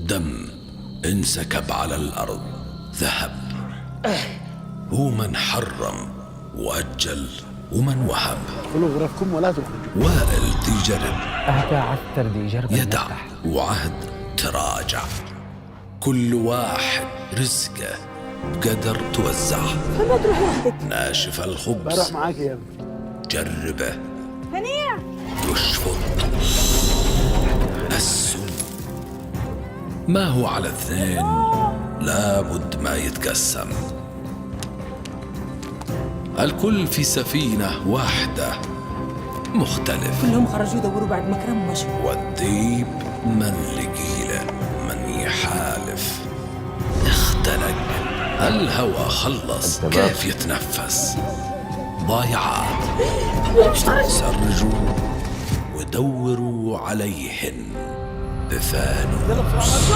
دم انسكب على الأرض، ذهب. هو من حرم وأجل ومن وهب. ادخلوا غرفكم ولا تخرجوا. وائل دي جرب، أهدى عثر دي جرب يدع المفتح. وعهد تراجع. كل واحد رزقه بقدر توزعه. ما تروح وحدك. ناشف بروح الخبز معاك يا ابني. جربه، هنية يشفط السم. ما هو على اثنين لابد ما يتقسم. الكل في سفينة واحدة مختلف، كلهم خرجوا يدوروا بعد مكرم ومشوا. والذيب من لقيله من يحالف. اختنق الهوى، خلص كيف يتنفس. ضايعات سرجوا ودوروا عليهن بفانوس.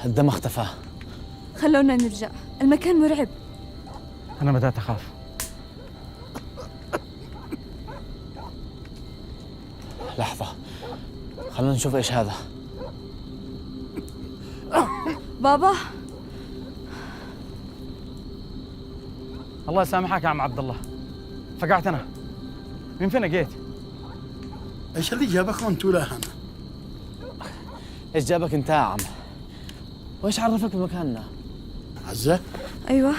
الدم اختفى. خلونا نرجع، المكان مرعب. أنا بدأت أخاف. لحظة، خلونا نشوف إيش هذا. بابا الله يسامحك يا عم عبد الله، فقعت أنا. من فين جيت؟ ايش اللي جابك وانت ولا هنا؟ إيش جابك أنت يا عم؟ وإيش عرفك بمكاننا؟ عزة؟ أيوة،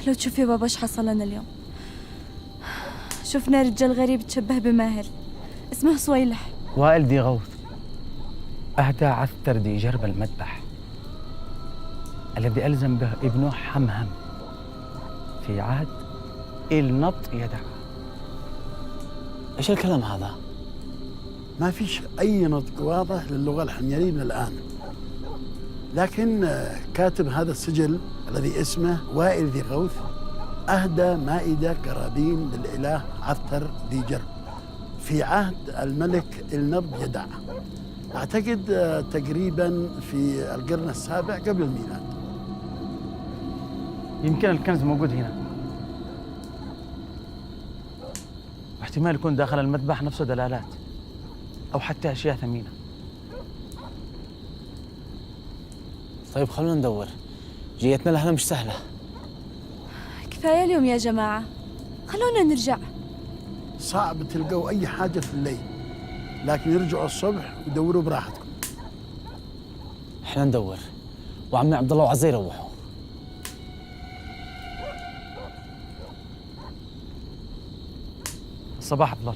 لو تشوف يا بابا ايش حصل لنا اليوم. شفنا رجال غريب تشبه بماهر، اسمه صويلح. وائل دي غوث، أهدى عثر دي جرب المذبح الذي ألزم به ابنه حمهم في عهد النط يدع. إيش الكلام هذا؟ ما فيش أي نطق واضح للغة الحميرية من الآن، لكن كاتب هذا السجل الذي اسمه وائل ذي غوث أهدى مائدة قرابين للإله عثر ديجر في عهد الملك النب يدع، أعتقد تقريبا في القرن السابع قبل الميلاد. يمكن الكنز موجود هنا، واحتمال يكون داخل المذبح نفسه دلالات أو حتى أشياء ثمينة. طيب خلونا ندور، جيتنا لهنا مش سهلة. كفاية اليوم يا جماعة، خلونا نرجع. صعب تلقوا أي حاجة في الليل، لكن يرجعوا الصبح ودوروا براحتكم. احنا ندور وعمي عبد الله وعزة يروحوا. الصباح أفضل.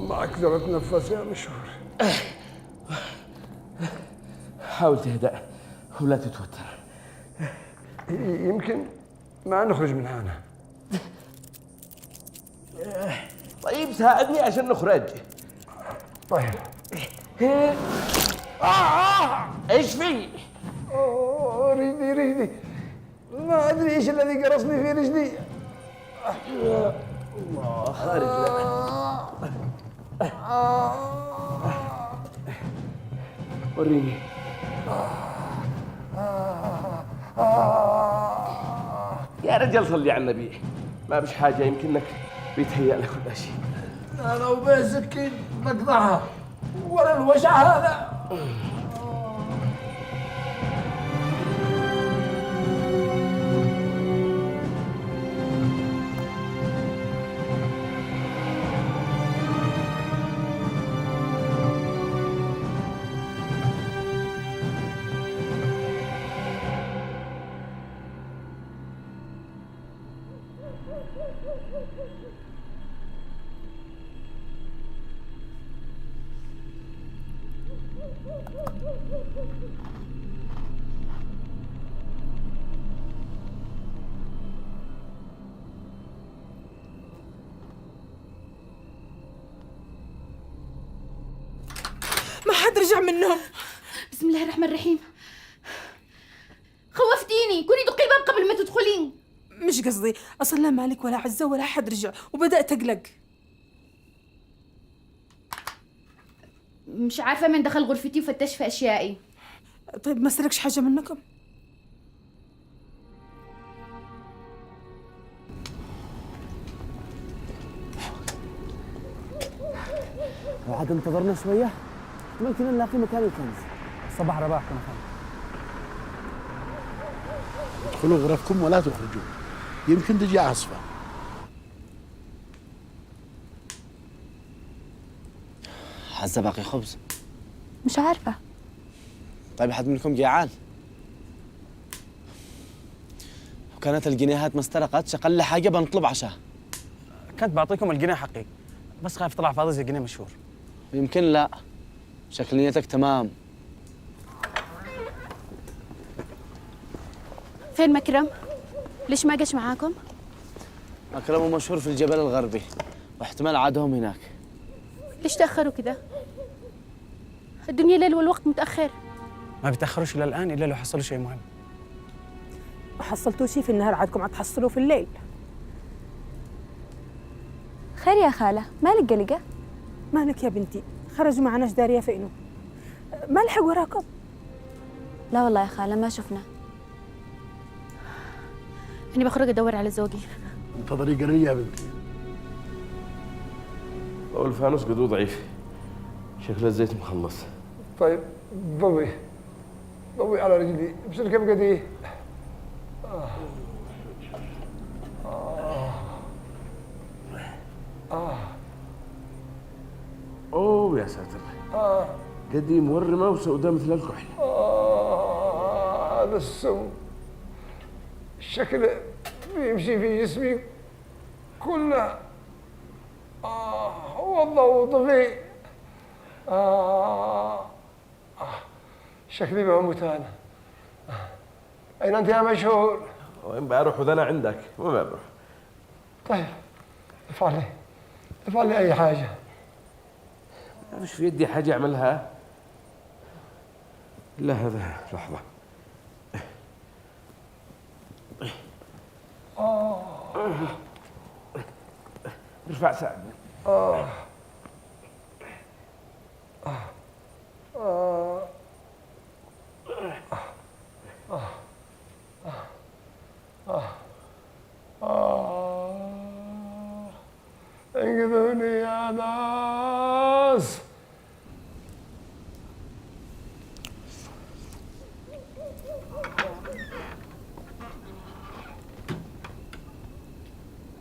ما أقدر أتنفس يا مشهور. حاول تهدأ ولا تتوتر. يمكن ما نخرج من هنا. طيب ساعدني عشان نخرج. طيب. ايش في؟ ريدي ما أدري إيش الذي قرصني في رجلي. الله خارج. وريني. يا رجال صلي على النبي، ما بش حاجة، يمكنك بيتهيأ لك كل شيء. أنا وبين سكين بقطعها ولا الوجع هذا. ما حد رجع منهم. بسم الله الرحمن الرحيم. خوفتيني، كوني دقي الباب قبل ما تدخلين. مش قصدي، أصلا لا مالك ولا عزة ولا حد رجع وبدأت أقلق. مش عارفة من دخل غرفتي وفتش في أشيائي. طيب ما سرقش حاجة منكم؟ وعاد انتظرنا شوية، ممكن نلاقي مكان الكنز. صباح رباحكم يا خالد. ادخلوا غرفكم ولا تخرجوا، يمكن تجي عاصفة. عزة باقي خبز؟ مش عارفة. طيب حد منكم جيعان؟ وكانت الجنيهات ما استرقت، أقل حاجة بنطلب عشاء. كنت بعطيكم الجنيه حقي، بس خايف طلع فاضي زي الجنيه مشهور. يمكن لا، شكل نيتك تمام. فين مكرم؟ ليش ما جاش معاكم؟ أكرمه مشهور في الجبل الغربي، واحتمال عادهم هناك. ليش تأخروا كده؟ الدنيا ليل والوقت متأخر. ما بيتأخروش إلى الآن إلا لو حصلوا شيء مهم. ما حصلتوا شيء في النهار، عادكم هتحصلوا في الليل. خير يا خالة، مالك قلقة؟ مالك يا بنتي، خرجوا معناش دارية فينه. ما لحق وراكم؟ لا والله يا خالة ما شفنا. أنا بخرج أدور على زوجي. انتظري قرية يا بنتي. والفانوس قدو ضعيف، شكل الزيت مخلص. طيب ضوي على رجلي، بصير كم قديه. اوه يا ساتر. قدي مورمه وسوداء مثل الكحل. هذا السم شكله بيمشي في جسمي كله. والله وضفي. شكلي بموت أنا. أين أنت يا مشهور؟ وين بروح وذا أنا عندك؟ وين بروح؟ طيب افعل لي أي حاجة. ما فيش في يدي حاجة أعملها. لا هذا لحظة. ارفع ساعدني. انقذوني يا ناس.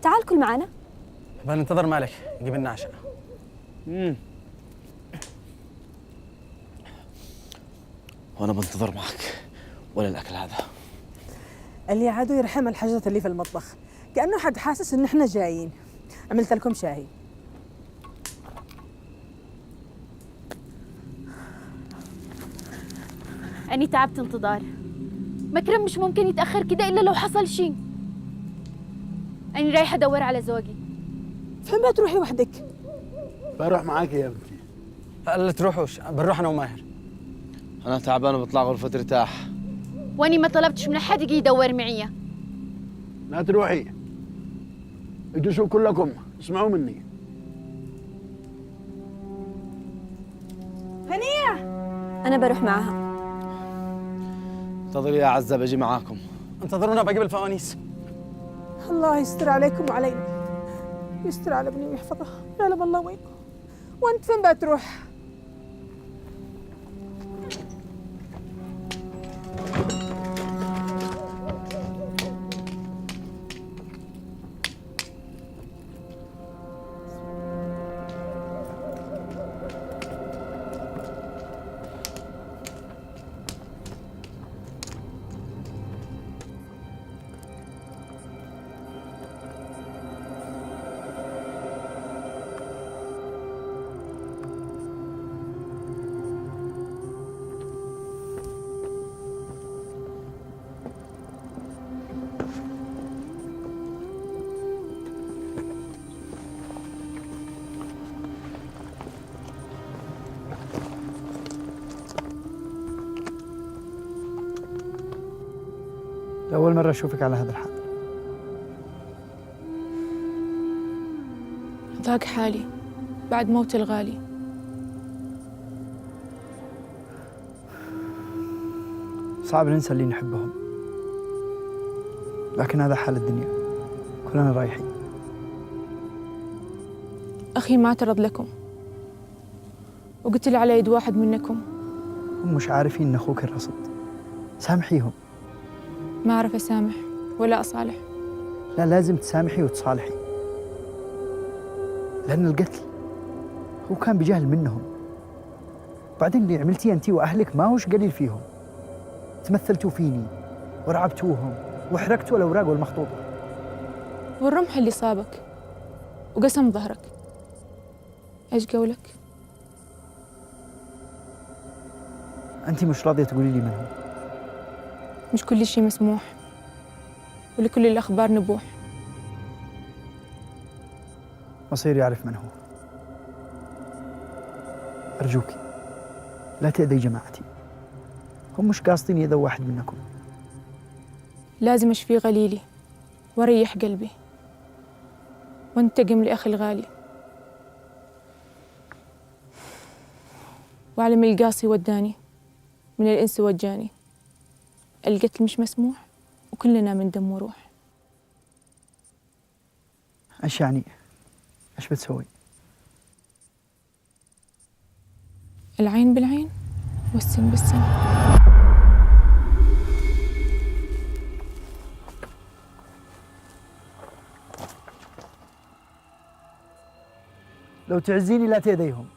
تعال كل معنا. بننتظر مالك نجيب لنا عشاء. وانا بنتظر معك ولا الاكل هذا. اللي عادوا يرحم الحاجة اللي في المطبخ، كأنه حد حاسس إن إحنا جايين. عملت لكم شاهي. أني تعبت انتظار. مكرم مش ممكن يتأخر كده إلا لو حصل شيء. أني رايحة أدور على زوجي. فين بقى تروحي وحدك؟ بروح معاك يا بنتي. لا تروحوش، بنروح انا وماهر. انا تعبان وبطلع غرفة ارتاح. وأني ما طلبتش من حد يجي يدور معي. لا تروحي، اجلسوا كلكم اسمعوا مني. هنية، أنا بروح معها. انتظري يا عزة بجي معاكم. انتظرونا بجيب الفوانيس. الله يستر عليكم وعلينا، يستر على ابني ويحفظه، يعلم الله وين. وأنت فين بقى تروح؟ لأول مرة أشوفك على هذا الحال. ضاق حالي بعد موت الغالي. صعب ننسى اللي نحبهم، لكن هذا حال الدنيا، كلنا رايحين. أخي ما اعترض لكم وقتل على يد واحد منكم. هم مش عارفين إن أخوك الرصد، سامحيهم. ما أعرف أسامح ولا أصالح. لا، لازم تسامحي وتصالحي، لأن القتل هو كان بجهل منهم. بعدين اللي عملتيه أنتي وأهلك ما هوش قليل فيهم. تمثلتوا فيني ورعبتوهم وحرقتوا الأوراق والمخطوطة. والرمح اللي صابك وقسم ظهرك، إيش قولك؟ أنتي مش راضية تقولي لي من هو. مش كل شيء مسموح ولكل الأخبار نبوح. مصير يعرف من هو. أرجوك لا تأذي جماعتي، هم مش قاصدين يأذوا واحد منكم. لازم أشفي غليلي وأريح قلبي وانتقم لأخي الغالي. وعلم القاصي وداني من الإنس وجاني. القتل مش مسموح وكلنا من دم وروح. إيش يعني؟ إيش بتسوي؟ العين بالعين والسن بالسن. لو تعزيني لا تأذيهم.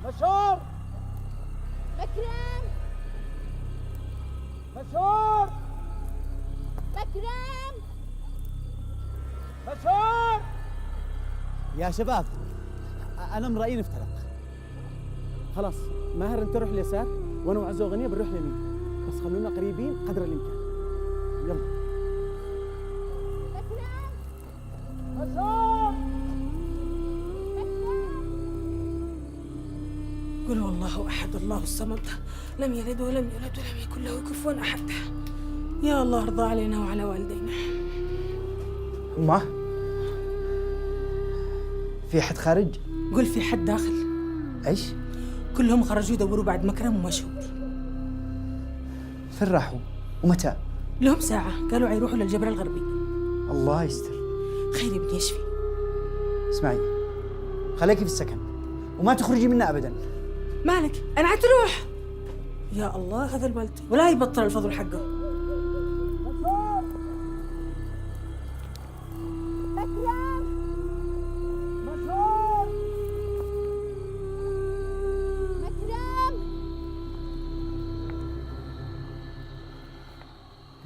مشهور مكرم مشهور يا شباب انا من رايي نفترق. خلاص ماهر انت روح اليسار وانا وعزه وغنيه بنروح اليمين، بس خلونا قريبين قدر الامكان. يلا. قل هو الله احد الله الصمد لم يلد ولم يولد ولم يكن له كفوا احد. يا الله ارضى علينا وعلى والدينا. أمه في حد خارج؟ قل في حد داخل. ايش؟ كلهم خرجوا يدوروا بعد مكرم ومشهور. فين راحوا؟ ومتى؟ لهم ساعة قالوا عيروحوا للجبل الغربي. الله يستر. خير ابني يشفي. اسمعي، خليكي في السكن وما تخرجي منا ابدا. مالك؟ انا عتروح. يا الله هذا الولد ولا يبطل الفضل حقه.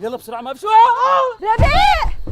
يلا بسرعه ما بشوي. ربيع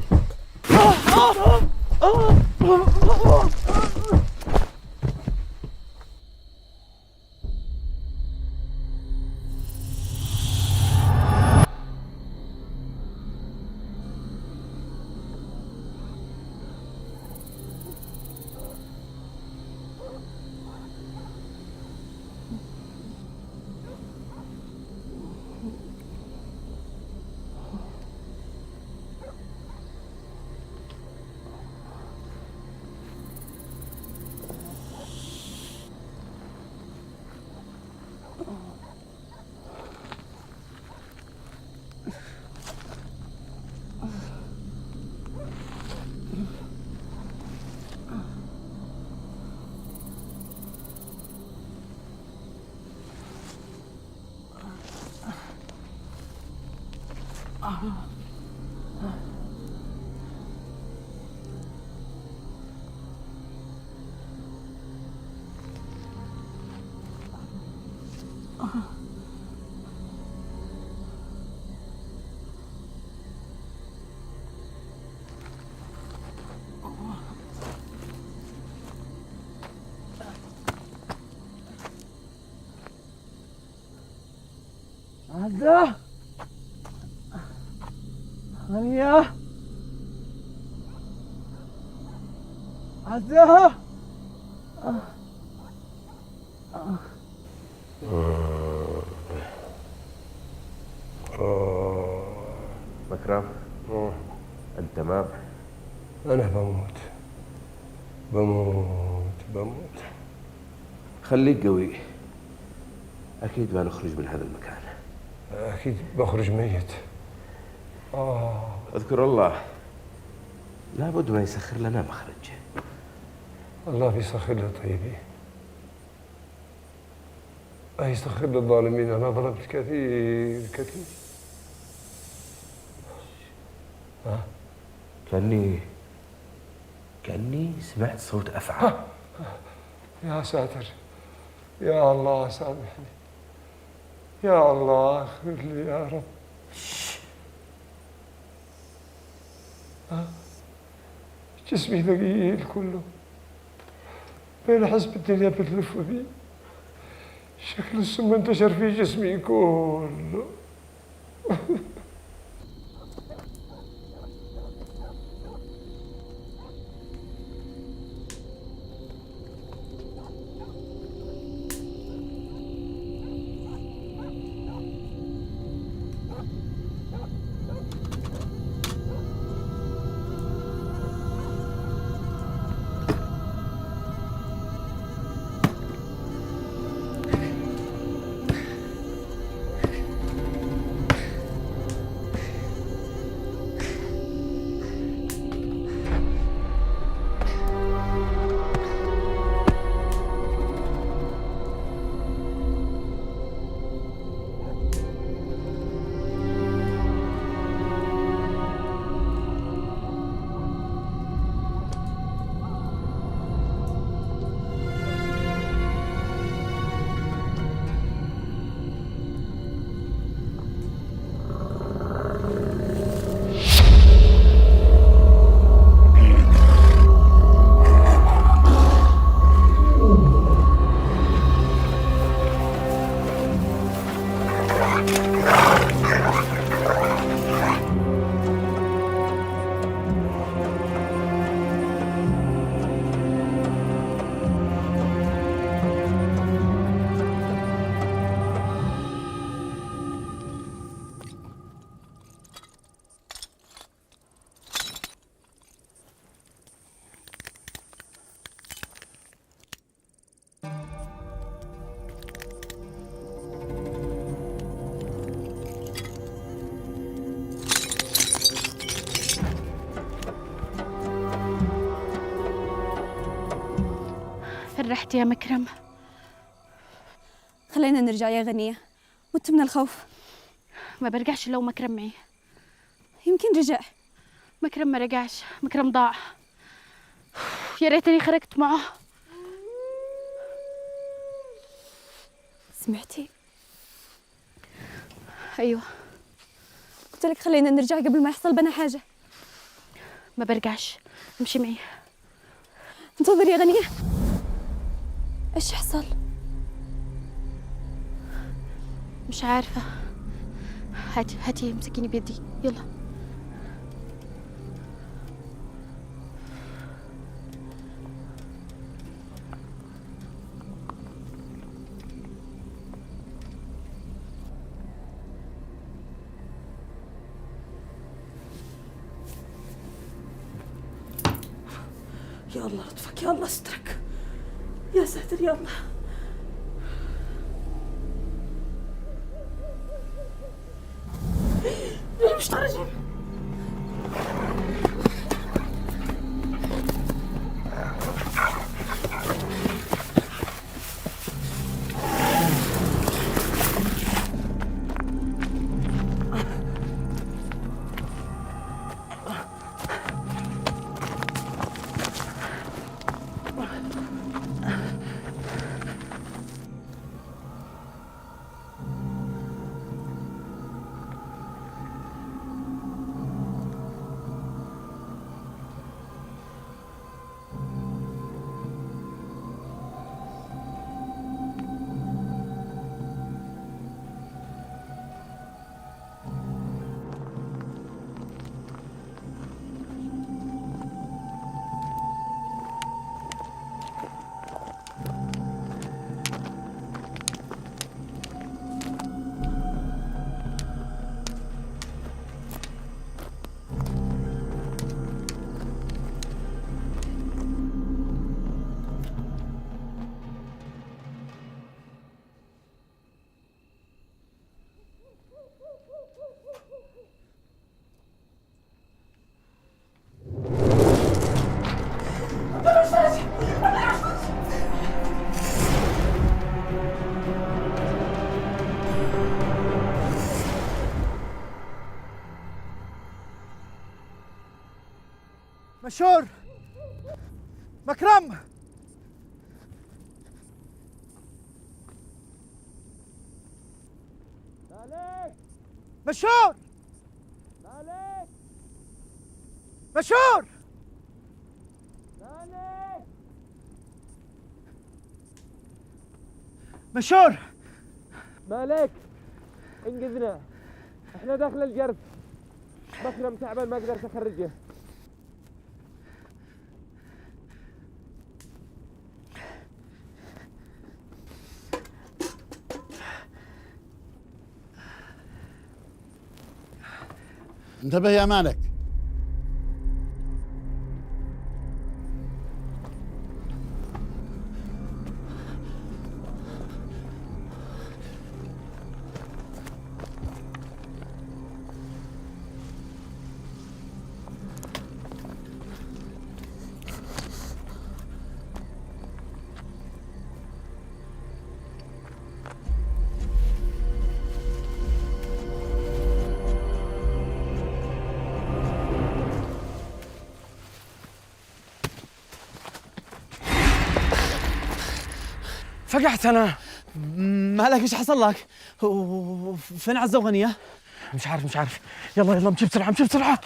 عزة غنية عزة مكرم أنت تمام؟ أنا بموت. خليك قوي، أكيد ما نخرج من هذا المكان. أكيد بخرج ميت. اذكر الله، لابد ما يسخر لنا مخرج. الله بيسخر لي طيبي، يسخر للظالمين. أنا ظلمت كثير. كأني سمعت صوت أفعى. يا ساتر، يا الله سامحني، يا الله اغفر لي يا رب. جسمي ثقيل كله، بين حسب الدنيا بتلف بي. شكل السم انتشر في جسمي كله. رحت يا مكرم. خلينا نرجع يا غنية، مت من الخوف. ما برجعش لو مكرم معي. يمكن رجع. مكرم ما رجعش، مكرم ضاع. يا ريتني خرجت معه. سمعتي؟ ايوه. قلت لك خلينا نرجع قبل ما يحصل بنا حاجة. ما برجعش، امشي معي. انتظري يا غنية. ايش حصل؟ مش عارفة. هاتي امسكيني بيدي، يلا. يا الله لطفك، يا الله سترك، يا ساتر يا الله. مش خارجين. مشهور، مكرم، مشهور، مشهور، مشهور. مالك؟ انقذنا، احنا داخل الجرف. مكرم تعبان ما قدرت اخرجه. انتبه يا مالك. فقعت انا. مالك؟ ايش حصل لك؟ فين عزة وغنية؟ مش عارف. يلا امشي بسرعة.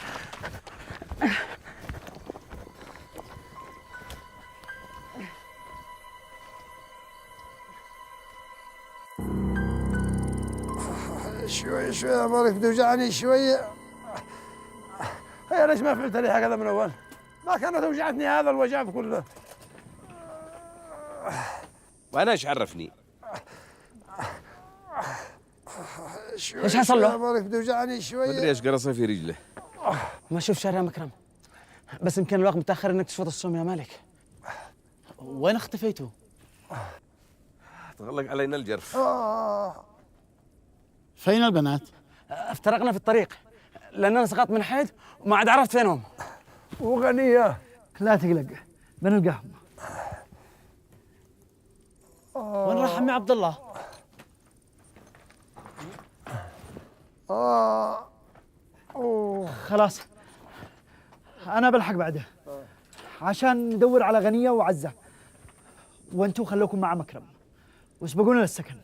شوي يا مالك، بتوجعني شوية. هي ليش ما فعلت لي هكذا من أول؟ ما كانت توجعتني هذا الوجع كله. وأنا إيش عرفني؟ ايش حصل له؟ يا مالك بتوجعني شوية. ما أدري إيش قرصه في رجله. ما أشوف شر يا مكرم، بس يمكن الوقت متأخر إنك تشفط السم يا مالك. وين اختفيتوا؟ تغلق علينا الجرف. فين البنات؟ افترقنا في الطريق لأن أنا سقطت من حيد وما عاد عرفت فينهم. وغنية لا تقلق، بنلقاهم. وين راح عمي عبد الله؟ خلاص أنا بلحق بعده عشان ندور على غنية وعزة، وانتوا خلوكم مع مكرم واسبقونا للسكن.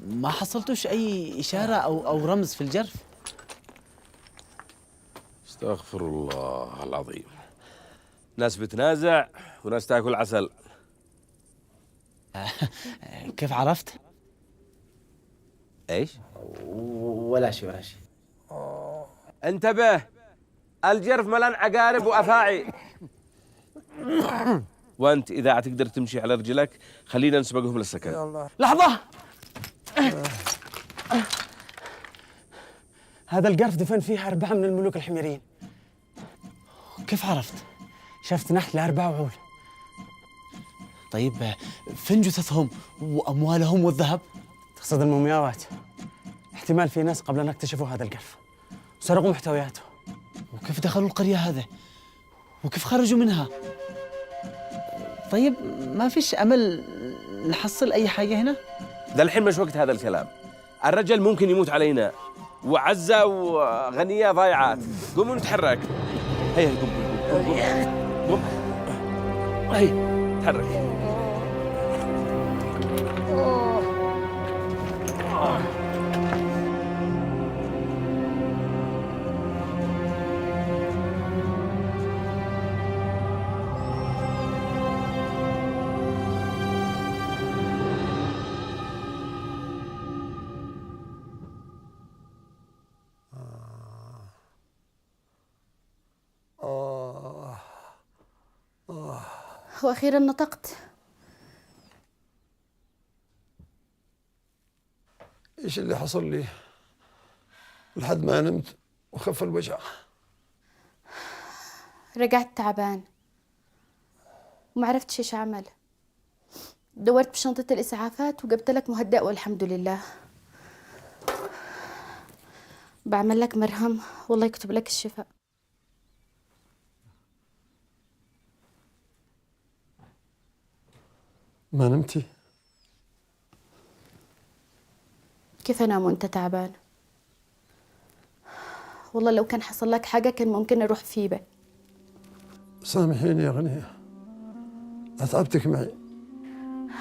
ما حصلتوش أي إشارة أو رمز في الجرف؟ استغفر الله العظيم، ناس بتنازع وناس تاكل عسل. كيف عرفت؟ ايش؟ ولا شيء. انتبه، الجرف ملان عقارب وافاعي. وانت اذا تقدر تمشي على رجلك خلينا نسبقهم للسكن. لحظة، هذا القرف دفن فيه 4 من الملوك الحميريين. كيف عرفت؟ شفت نحت ل4 وعول. طيب فين جثثهم وأموالهم والذهب؟ تقصد المومياوات؟ احتمال في ناس قبلنا اكتشفوا هذا القرف وسرقوا محتوياته. وكيف دخلوا القرية هذا؟ وكيف خرجوا منها؟ طيب ما فيش أمل نحصل أي حاجة هنا؟ ذا الحين مش وقت هذا الكلام، الرجل ممكن يموت علينا وعزة وغنية ضايعات. قوموا نتحرك. هيا قوم. هيا تحرك. وأخيرا نطقت. ايش اللي حصل لي لحد ما نمت وخف الوجع؟ رجعت تعبان وما عرفتش ايش اعمل. دورت بشنطة الإسعافات وجبت لك مهدئ والحمد لله. بعمل لك مرهم والله يكتب لك الشفاء. ما نمتي؟ كيف انام وانت تعبان؟ والله لو كان حصل لك حاجة كان ممكن اروح في بك. سامحيني يا غنية، أتعبتك معي.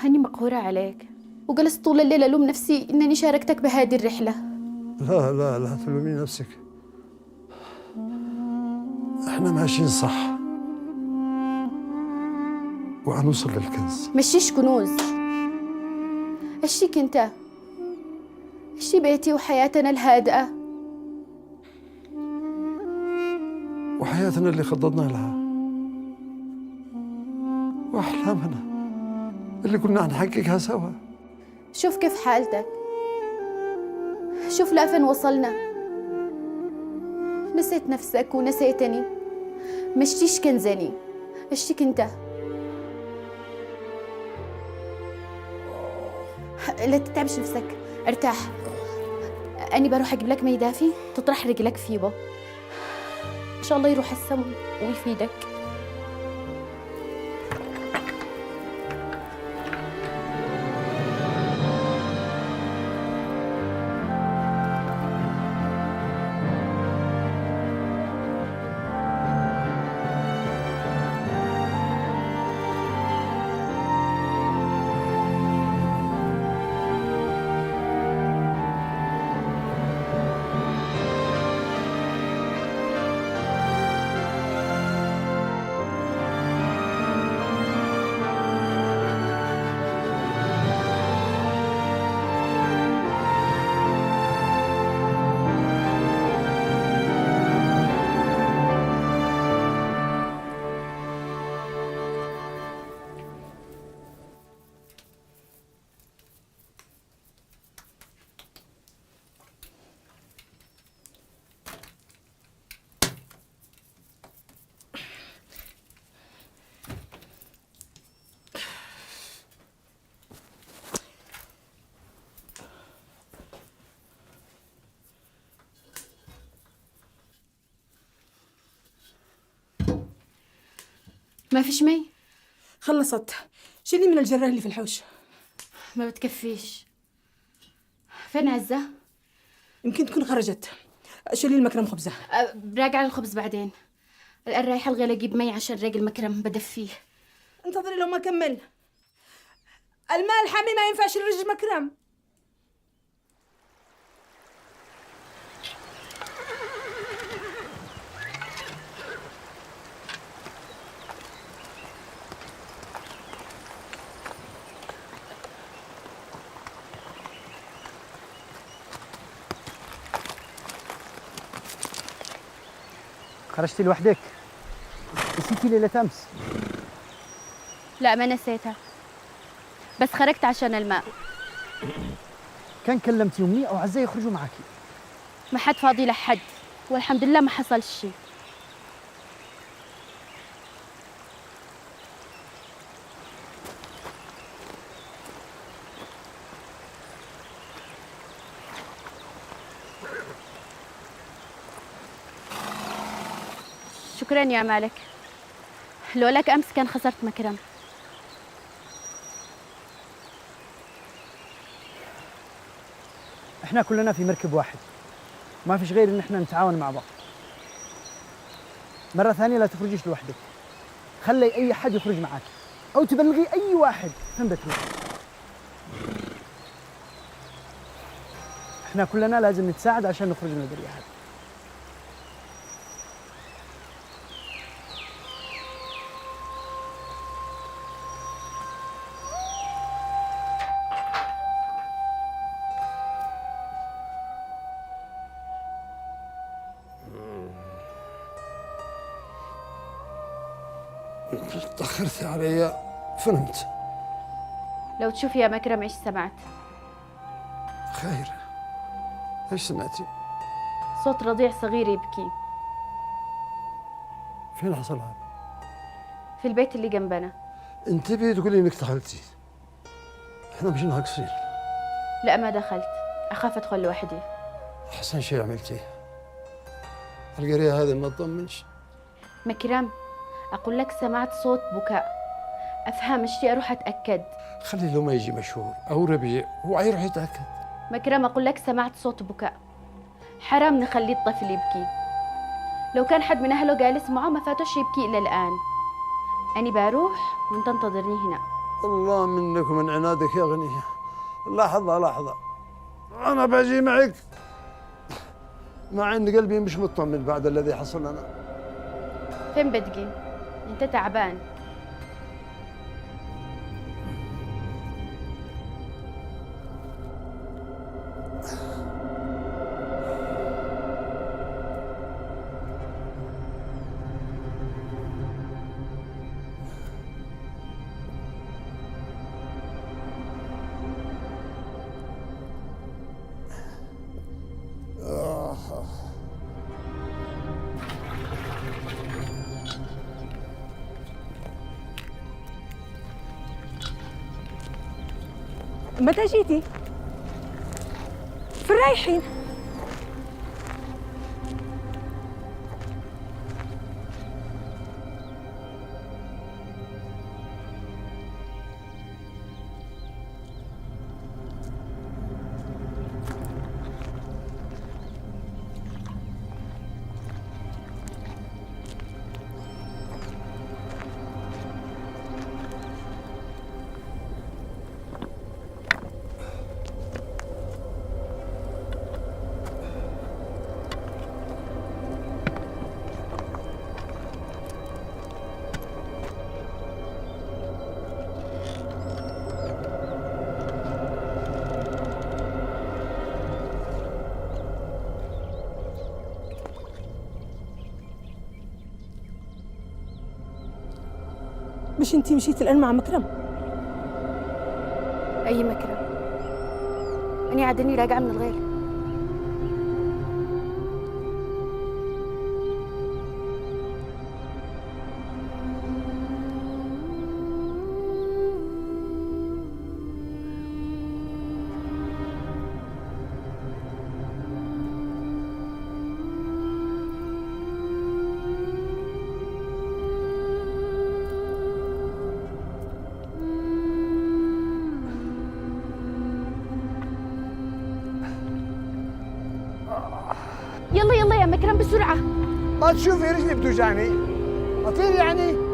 هاني مقهورة عليك وجلست طول الليل ألوم نفسي إنني شاركتك بهذه الرحلة. لا لا لا تلومي نفسك، احنا ماشيين صح وهنوصل للكنز. مشيش كنوز، اشيك انت، اشي بيتي وحياتنا الهادئة وحياتنا اللي خططنا لها وأحلامنا اللي كنا هنحققها سوا. شوف كيف حالتك، شوف لافين وصلنا. نسيت نفسك ونسيتني، مشتيش كنزني، اشتيك انت. لا تتعبش نفسك، ارتاح. أني بروح أجيب لك مي دافي تطرح رجلك فيه، إن شاء الله يروح السم ويفيدك. ما فيش مي؟ خلصت. شيلي من الجرة اللي في الحوش. ما بتكفيش. فين عزة؟ يمكن تكون خرجت. شيلي المكرم خبزة. براجع على الخبز بعدين. رايحة الغير أجيب مي عشان راجل مكرم بدفيه. انتظري لو ما كمل. الماء الحامي ما ينفعش لرجل مكرم. خرجتي لوحدك؟ نسيتي ليلة أمس؟ لا ما نسيتها، بس خرجت عشان الماء. كان كلمتي أمي أو عزة يخرجوا معاكي؟ ما حد فاضي لحد، والحمد لله ما حصل شيء. شكرا يا مالك، لولاك أمس كان خسرت مكرم. احنا كلنا في مركب واحد، ما فيش غير ان احنا نتعاون مع بعض. مرة ثانية لا تخرجيش لوحدك، خلي اي حد يخرج معاك او تبلغي اي واحد فين بتروح. احنا كلنا لازم نتساعد عشان نخرج من البرية هذه. تأخرت علي فنمت. لو تشوفي يا مكرم ايش سمعت. خير، ايش سمعتي؟ صوت رضيع صغير يبكي. فين حصل هذا؟ في البيت اللي جنبنا. انتبهي تقولي انك دخلتي، احنا مش ناقصين. لا ما دخلت، اخاف ادخل لوحدي. احسن شيء عملتيه. القرية هذه ما تطمنش. مكرم اقول لك سمعت صوت بكاء، افهم اشتي اروح اتاكد. خلي له ما يجي مشهور او ربيع هو يروح يتاكد. مكرم اقول لك سمعت صوت بكاء، حرام نخلي الطفل يبكي. لو كان حد من اهله قال اسمعه ما فاتوش يبكي الى الان. اني بروح وانت انتظرني هنا. الله منك ومن عنادك يا غنية. لحظة لحظة، أنا باجي معك، مع إن قلبي مش مطمن بعد الذي حصل لنا. فين بدقي؟ انت تعبان. متى جيتي؟ فين رايحين؟ مش انتي مشيتي الان مع مكرم؟ اي مكرم؟ اني عدني راجعه من الغير. يلا يلا يا مكرم بسرعة. ما تشوفي رجلي بتوجعني؟ أطير يعني؟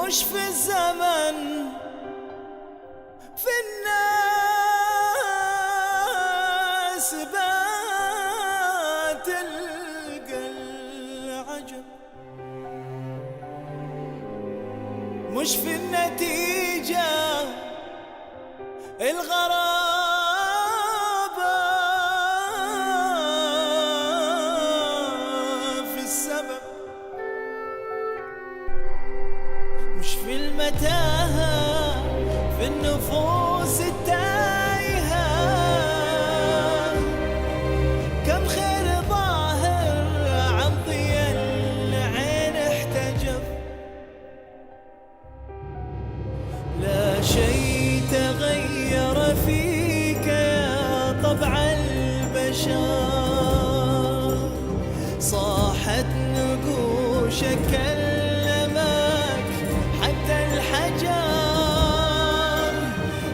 مش في الزمن في الناس تلقى العجب، مش في النتيجة الغرابة، في السبب مش في المتاهة، في النفوس التايهة. كم خير ظاهر عن ضياء العين احتجب، لا شيء تغير فيك يا طبع البشر. صاحت نقوشك كلمك حتى الحجر،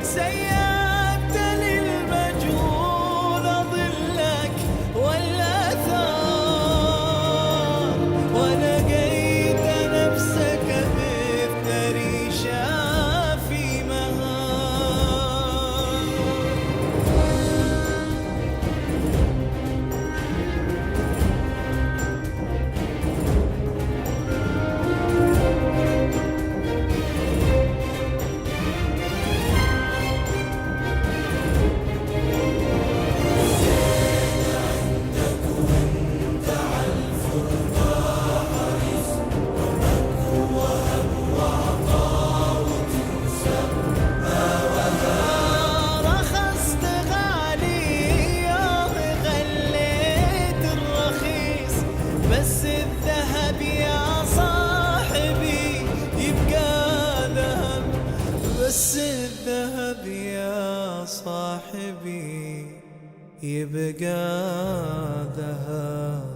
سيبت للمجهول ظلك والأثار، ولقيت نفسك مثل شافي مهار. رخصت غالي غليت الرخيص، بس الذهب يا صاحبي يبقى ذهب، بس الذهب يا صاحبي يبقى ذهب.